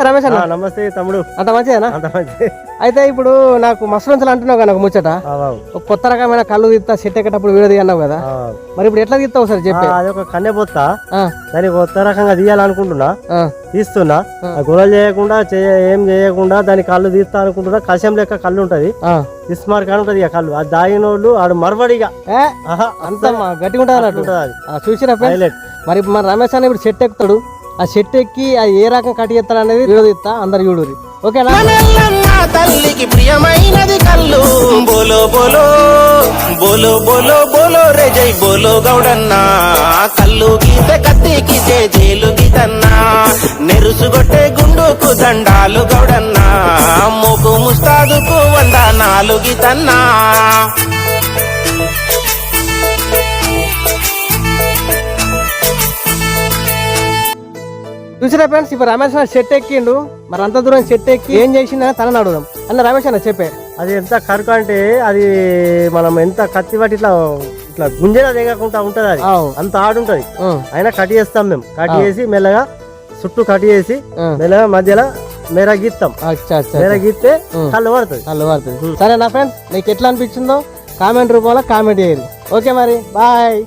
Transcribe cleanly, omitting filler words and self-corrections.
రమేష్ అన్న నమస్తే తమ్ముడు. అంత మంచిదేనా? అంత మంచి. అయితే ఇప్పుడు నాకు మసలు అంటున్నావు కదా, నాకు ముచ్చట ఒక కొత్త రకమైన కళ్ళు తీస్తా సెట్ ఎక్కేటప్పుడు వీడియో తీయన్నావు కదా, మరి ఇప్పుడు ఎట్లా తీస్తావు సార్ చెప్పి? అది ఒక కన్నె బొత్త, దానికి కొత్త రకంగా తీయాలనుకుంటున్నా, తీస్తున్నా. గొడవలు చేయకుండా ఏం చేయకుండా దాని కళ్ళు తీస్తా అనుకుంటున్నా. కషం లెక్క కళ్ళు ఉంటది, ఇస్మార్క్ అని ఉంటది కళ్ళు. అది దాగిన వాళ్ళు ఆడు మరవడిగా అంత గట్టిగా ఉంటుంది అన్నట్టు. చూసిన మరి మన రమేష్ అన్న ఇప్పుడు సెట్ ఎక్కుతాడు, ఆ సెట్ ఎక్కి ఆ ఏ రకం కట్ చేస్తాడు అనేది వీడియో తీస్తా, అందరు చూడురి. ఓకేనా? తల్లికి ప్రియమైనది కళ్ళు బోలో బోలో బోలో బోలో బోలో రే జై బోలో గౌడన్నా. కళ్ళు గీతే కత్తికి జేలు గీతన్నా, నెరుసుగొట్టే గుండుకు దండాలు గౌడన్నా, మోకు ముస్తాదుకు వందనాలు గీతన్నా. చూసినా ఫ్రెండ్స్, ఇప్పుడు రమేష్ అన్న సెట్ ఎక్కిండు, మరి అంత దూరం సెట్ ఎక్కి ఏం చేసిందని తనని అడుగుదాం. అన్న రమేష్ అన్న చెప్పే, అది ఎంత కరుకు అంటే అది మనం ఎంత కత్తి పట్టి ఇట్లా ఇట్లా గుంజెలా దిగకుండా ఉంటది, అది అంత ఆడుంటది. అయినా కట్ చేస్తాం మేము, కట్ చేసి మెల్లగా చుట్టూ కట్ చేసి మెల్లగా మధ్యలో మెరగిస్తాం. మెరగిస్తే కళ్ళు పడుతుంది. సరే నా ఫ్రెండ్స్, నీకు ఎట్లా అనిపించిందో కామెంట్ రూపంలో కామెంట్ చేయండి. ఓకే మరి బాయ్.